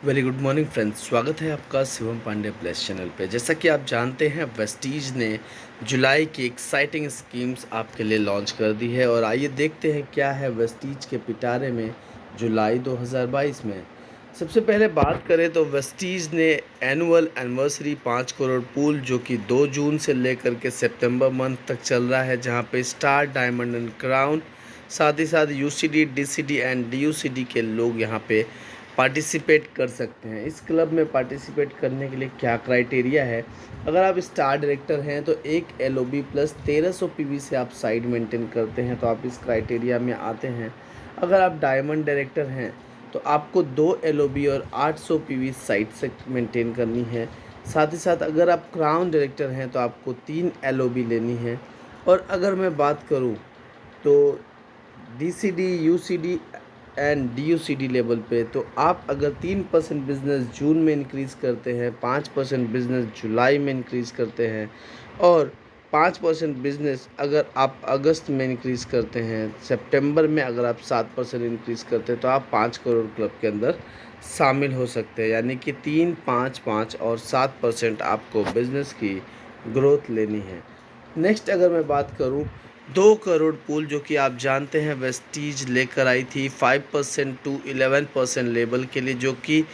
Very good morning friends, स्वागत है आपका शिवम पांडे प्लस चैनल पे। जैसा कि आप जानते हैं, वेस्टीज ने जुलाई की एक्साइटिंग स्कीम्स आपके लिए लॉन्च कर दी है और आइए देखते हैं क्या है वेस्टीज के पिटारे में जुलाई 2022 में। सबसे पहले बात करें तो वेस्टीज ने एनुअल एनिवर्सरी 5 करोड़ पूल जो कि 2 जून से लेकर के सितंबर मंथ तक चल रहा है, जहां पे स्टार, डायमंड एंड क्राउन, साथ ही साथ यूसीडी, डीसीडी एंड डीयूसीडी के लोग यहां पे पार्टिसिपेट कर सकते हैं। इस क्लब में पार्टिसिपेट करने के लिए क्या क्राइटेरिया है? अगर आप स्टार डायरेक्टर हैं तो एक एलओबी प्लस 1300 पीवी से आप साइड मेंटेन करते हैं तो आप इस क्राइटेरिया में आते हैं। अगर आप डायमंड डायरेक्टर हैं तो आपको 2 एलओबी और 800 पीवी साइड से मेंटेन करनी है। साथ ही साथ अगर आप क्राउन डायरेक्टर हैं तो आपको 3 एलओबी लेनी है। और अगर मैं बात करूं तो डीसीडी, यूसीडी एंड डीयूसीडी लेवल पे तो आप अगर 3% बिजनेस जून में इंक्रीज़ करते हैं, 5% बिजनेस जुलाई में इंक्रीज़ करते हैं और 5% बिजनेस अगर आप अगस्त में इंक्रीज़ करते हैं, सितंबर में अगर आप 7% इंक्रीज़ करते हैं तो आप 5 करोड़ क्लब के अंदर शामिल हो सकते हैं। यानी कि 3, 5, 5 और 7% आपको बिजनेस की ग्रोथ लेनी है। नेक्स्ट अगर मैं बात करूं, 2 करोड़ पूल जो कि आप जानते हैं वेस्टीज लेकर आई थी 5% टू 11% लेवल के लिए, जो कि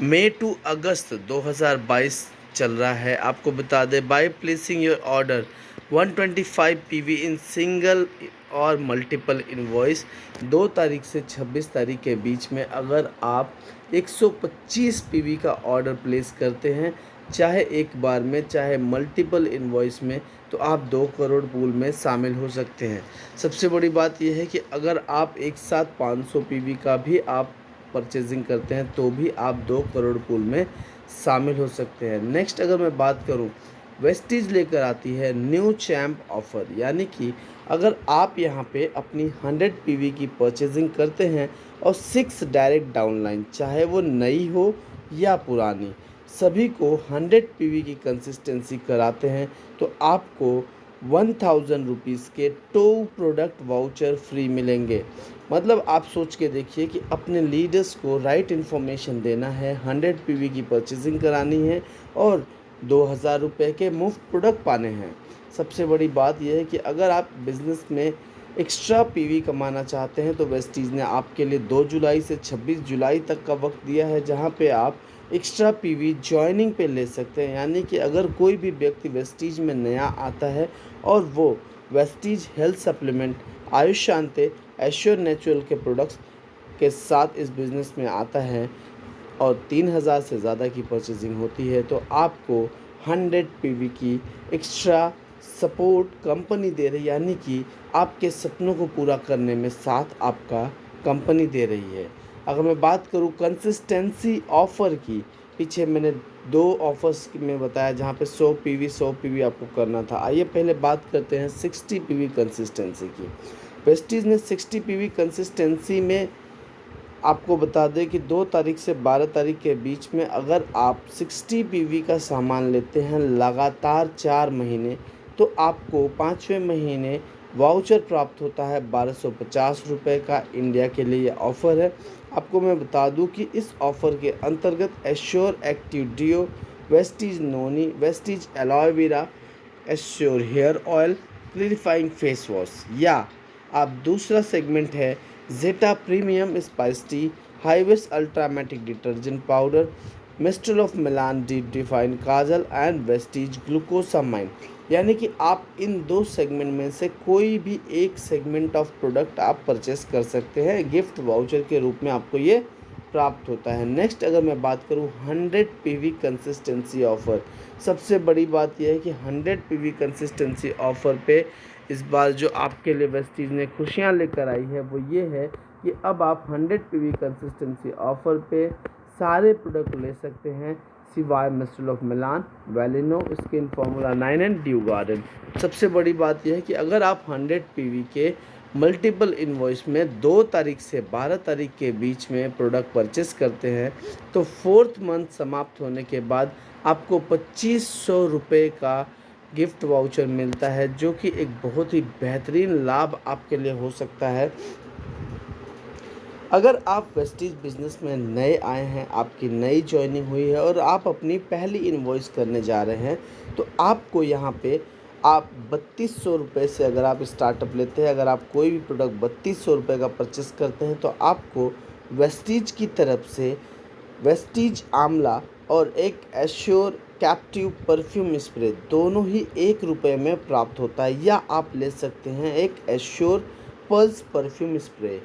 मई टू अगस्त 2022 चल रहा है। आपको बता दें, by placing your order 125 PV in single और मल्टीपल इनवॉइस 2 तारीख से 26 तारीख के बीच में अगर आप 125 पीवी का ऑर्डर प्लेस करते हैं, चाहे एक बार में चाहे मल्टीपल इनवॉइस में, तो आप 2 करोड़ पूल में शामिल हो सकते हैं। सबसे बड़ी बात यह है कि अगर आप एक साथ 500 पीवी का भी आप परचेजिंग करते हैं तो भी आप 2 करोड़ पूल में शामिल हो सकते हैं। नेक्स्ट अगर मैं बात करूं, वेस्टीज लेकर आती है न्यू चैम्प ऑफर, यानी कि अगर आप यहां पे अपनी 100 पीवी की परचेजिंग करते हैं और 6 डायरेक्ट डाउनलाइन, चाहे वो नई हो या पुरानी, सभी को 100 पीवी की कंसिस्टेंसी कराते हैं तो आपको 1000 रुपीज़ के 2 प्रोडक्ट वाउचर फ्री मिलेंगे। मतलब आप सोच के देखिए कि अपने लीडर्स को राइट इन्फॉर्मेशन देना है, 100 पीवी की परचेजिंग करानी है और 2000 रुपये के मुफ्त प्रोडक्ट पाने हैं। सबसे बड़ी बात यह है कि अगर आप बिज़नेस में एक्स्ट्रा पीवी कमाना चाहते हैं तो वेस्टीज ने आपके लिए 2 जुलाई से 26 जुलाई तक का वक्त दिया है, जहां पे आप एक्स्ट्रा पीवी जॉइनिंग पे ले सकते हैं। यानी कि अगर कोई भी व्यक्ति वेस्टीज में नया आता है और वो वेस्टीज हेल्थ सप्लीमेंट, आयुष शांति, एश्योर नेचुरल के प्रोडक्ट्स के साथ इस बिज़नेस में आता है और 3000 से ज़्यादा की परचेजिंग होती है तो आपको 100 पीवी की एक्स्ट्रा सपोर्ट कंपनी दे रही है। यानी कि आपके सपनों को पूरा करने में साथ आपका कंपनी दे रही है। अगर मैं बात करूं कंसिस्टेंसी ऑफ़र की, पीछे मैंने 2 ऑफ़र्स में बताया जहां पे 100 पीवी आपको करना था। आइए पहले बात करते हैं 60 पीवी कंसिस्टेंसी की। वेस्टीज ने 60 पीवी कंसिस्टेंसी में आपको बता दें कि 2 तारीख से 12 तारीख के बीच में अगर आप 60 पीवी का सामान लेते हैं लगातार 4 महीने तो आपको 5वें महीने वाउचर प्राप्त होता है 1250 रुपये का। इंडिया के लिए ये ऑफ़र है। आपको मैं बता दूं कि इस ऑफ़र के अंतर्गत Assure active deo, Vestige Noni, Vestige aloe vera, Assure hair oil, clarifying face wash, या आप दूसरा सेगमेंट है Zeta premium spice tea, Hiwash ultramatic detergent powder, Mistral of Milan deep define kajal and Vestige glucosamine. यानी कि आप इन 2 segment में से कोई भी एक सेगमेंट ऑफ प्रोडक्ट आप परचेस कर सकते हैं, गिफ्ट वाउचर के रूप में आपको ये प्राप्त होता है। नेक्स्ट अगर मैं बात करूं 100 पीवी कंसिस्टेंसी ऑफ़र, सबसे बड़ी बात यह है कि 100 पीवी कंसिस्टेंसी ऑफ़र पे इस बार जो आपके लिए वेस्टीज ने खुशियां लेकर आई है वो ये है कि अब आप 100 पीवी कंसिस्टेंसी ऑफ़र पे सारे प्रोडक्ट ले सकते हैं सिवाय Mistral of Milan, Velino, skin formula 9 and Dew Garden. सबसे बड़ी बात यह है कि अगर आप 100 पीवी के मल्टीपल इनवॉइस में 2 तारीख से 12 तारीख के बीच में प्रोडक्ट परचेस करते हैं तो 4th मंथ समाप्त होने के बाद आपको 2500 रुपये का गिफ्ट वाउचर मिलता है, जो कि एक बहुत ही बेहतरीन लाभ आपके लिए हो सकता है। अगर आप वेस्टीज बिजनेस में नए आए हैं, आपकी नई जॉइनिंग हुई है और आप अपनी पहली इनवॉइस करने जा रहे हैं, तो आपको यहाँ पे आप 3200 रुपये से अगर आप स्टार्टअप लेते हैं, अगर आप कोई भी प्रोडक्ट 3200 रुपये का परचेस करते हैं, तो आपको वेस्टीज की तरफ से वेस्टीज आंवला और एक एश्योर कैप्टिव परफ्यूम स्प्रे दोनों ही 1 रुपये में प्राप्त होता है, या आप ले सकते हैं एक assure pulse perfume spray.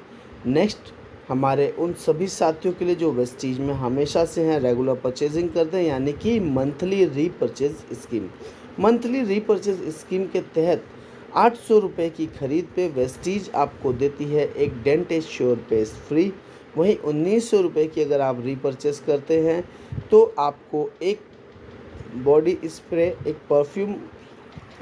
Next, हमारे उन सभी साथियों के लिए जो वेस्टीज में हमेशा से हैं, रेगुलर परचेजिंग करते हैं, यानी कि monthly repurchase scheme. Monthly repurchase scheme के तहत 800 रुपये की खरीद पे वेस्टीज आपको देती है एक डेंट एश्योर पेस्ट फ्री। वहीं 1900 रुपये की अगर आप रीपरचेस करते हैं तो आपको एक बॉडी स्प्रे, एक परफ्यूम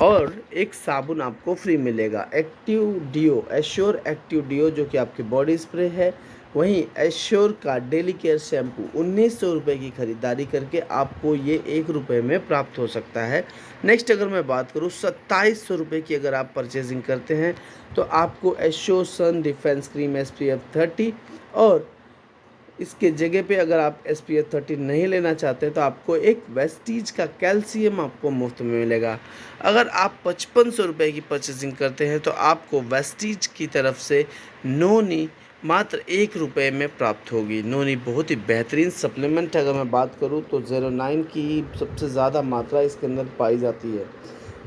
और एक साबुन आपको फ्री मिलेगा। एक्टिव डिओ, एश्योर एक्टिव डिओ जो कि आपकी बॉडी स्प्रे है। वहीं एश्योर का डेली केयर शैम्पू 1900 रुपये की खरीदारी करके आपको ये 1 रुपये में प्राप्त हो सकता है। नेक्स्ट, अगर मैं बात करूँ 2700 रुपये की अगर आप परचेजिंग करते हैं तो आपको एश्योर सन डिफेंस क्रीम SPF 30, और इसके जगह पे अगर आप SPF 30 नहीं लेना चाहते तो आपको एक वेस्टीज का कैल्शियम आपको मुफ्त में मिलेगा। अगर आप 5500 रुपये की परचेजिंग करते हैं तो आपको वेस्टीज की तरफ से नोनी मात्र 1 रुपये में प्राप्त होगी। नोनी बहुत ही बेहतरीन सप्लीमेंट है। अगर मैं बात करूं तो 09 की सबसे ज़्यादा मात्रा इसके अंदर पाई जाती है।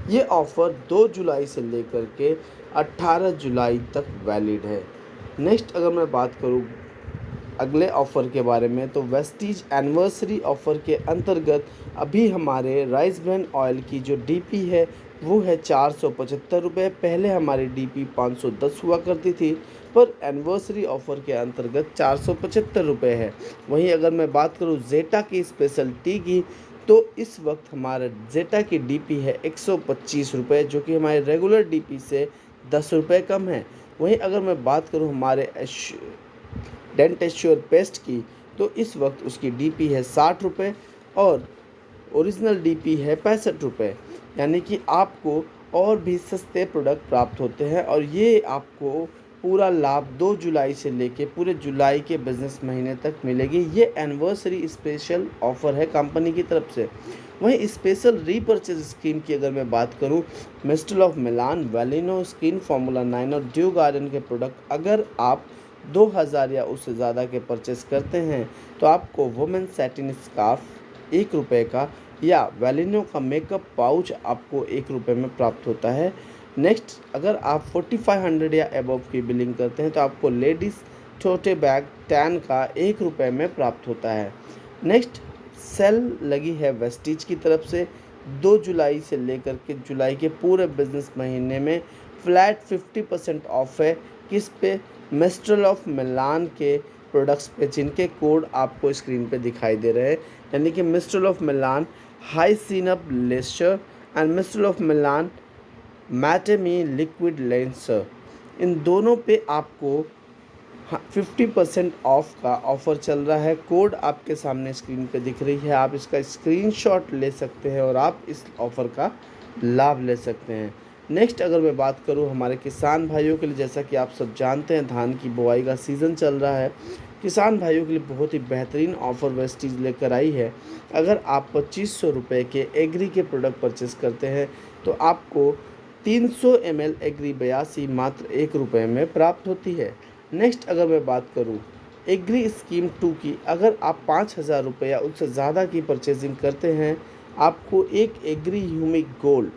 ये ऑफ़र 2 जुलाई से लेकर के 18 जुलाई तक वैलिड है। नेक्स्ट, अगर मैं बात करूं अगले ऑफ़र के बारे में, तो वेस्टीज एनिवर्सरी ऑफ़र के अंतर्गत अभी हमारे राइस ब्रांड ऑयल की जो DP है वो है 475 रुपये। पहले हमारी DP 510 हुआ करती थी, पर एनिवर्सरी ऑफ़र के अंतर्गत 475 रुपये है। वहीं अगर मैं बात करूं जेटा की स्पेशल टी की, तो इस वक्त हमारा जेटा की DP है 125 रुपये, जो कि हमारे रेगुलर DP से 10 रुपये कम है। वहीं अगर मैं बात करूं हमारे डेंट एश्योर पेस्ट की, तो इस वक्त उसकी DP है 60 रुपये और ओरिजिनल DP है 65 रुपये, यानी कि आपको और भी सस्ते प्रोडक्ट प्राप्त होते हैं। और ये आपको पूरा लाभ 2 जुलाई से लेके पूरे जुलाई के बिजनेस महीने तक मिलेगी। ये एनिवर्सरी स्पेशल ऑफ़र है कंपनी की तरफ से। वहीं स्पेशल रीपरचेज स्कीम की अगर मैं बात करूं, Mistral of Milan, Velino skin formula 9 और ड्यू गार्डन के प्रोडक्ट अगर आप 2000 या उससे ज़्यादा के परचेस करते हैं तो आपको वुमेन सैटिन स्कार्फ 1 रुपये का, या वेलिनो का मेकअप पाउच आपको 1 रुपये में प्राप्त होता है। नेक्स्ट, अगर आप 4500 या अबव की बिलिंग करते हैं तो आपको लेडीज़ छोटे बैग 10 का 1 रुपये में प्राप्त होता है। नेक्स्ट, सेल लगी है वेस्टीज की तरफ से 2 जुलाई से लेकर के जुलाई के पूरे बिजनेस महीने में फ्लैट 50% ऑफ है। किस पे? मिस्ट्रल ऑफ मिलान के प्रोडक्ट्स पे, जिनके कोड आपको स्क्रीन पे दिखाई दे रहे हैं, यानी कि Mistral of Milan high shine up lustre and Mistral of Milan matte me liquid लेंसर, इन दोनों पे आपको 50% ऑफ का ऑफ़र चल रहा है। कोड आपके सामने स्क्रीन पे दिख रही है, आप इसका स्क्रीनशॉट ले सकते हैं और आप इस ऑफ़र का लाभ ले सकते हैं। नेक्स्ट, अगर मैं बात करूं हमारे किसान भाइयों के लिए, जैसा कि आप सब जानते हैं धान की बुआई का सीज़न चल रहा है, किसान भाइयों के लिए बहुत ही बेहतरीन ऑफ़र वेस्टीज लेकर आई है। अगर आप 2500 रुपये के एग्री के प्रोडक्ट परचेस करते हैं तो आपको 300 ml एग्री 82 मात्र 1 रुपये में प्राप्त होती है। नेक्स्ट, अगर मैं बात करूं एग्री स्कीम 2 की, अगर आप 5000 रुपये या उससे ज़्यादा की परचेजिंग करते हैं, आपको एक एग्री ह्यूमिक गोल्ड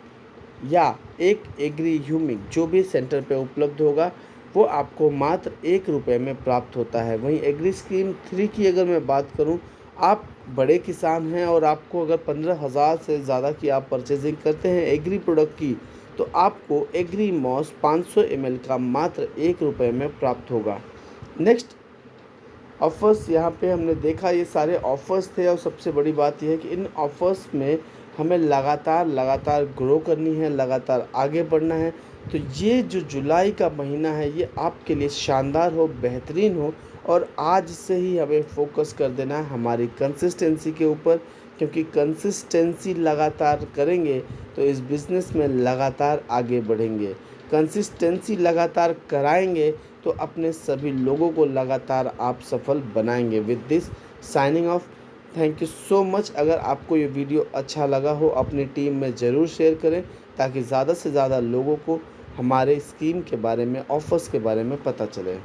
या एक एग्री ह्यूमिक जो भी सेंटर पे उपलब्ध होगा वो आपको मात्र 1 रुपये में प्राप्त होता है। वहीं एग्री स्कीम 3 की अगर मैं बात करूं, आप बड़े किसान हैं और आपको अगर 15,000 से ज़्यादा की आप परचेजिंग करते हैं एग्री प्रोडक्ट की, तो आपको एग्री मॉस 500 ml का मात्र 1 रुपये में प्राप्त होगा। नेक्स्ट, ऑफ़र्स यहाँ पे हमने देखा ये सारे ऑफ़र्स थे, और सबसे बड़ी बात यह है कि इन ऑफ़र्स में हमें लगातार ग्रो करनी है, लगातार आगे बढ़ना है। तो ये जो जुलाई का महीना है ये आपके लिए शानदार हो, बेहतरीन हो, और आज से ही हमें फोकस कर देना है हमारी कंसिस्टेंसी के ऊपर, क्योंकि कंसिस्टेंसी लगातार करेंगे तो इस बिज़नेस में लगातार आगे बढ़ेंगे। कंसिस्टेंसी लगातार कराएंगे तो अपने सभी लोगों को लगातार आप सफल बनाएंगे। With this signing off, thank you so much. अगर आपको ये वीडियो अच्छा लगा हो अपनी टीम में ज़रूर शेयर करें, ताकि ज़्यादा से ज़्यादा लोगों को हमारे स्कीम के बारे में, ऑफ़र्स के बारे में पता चले।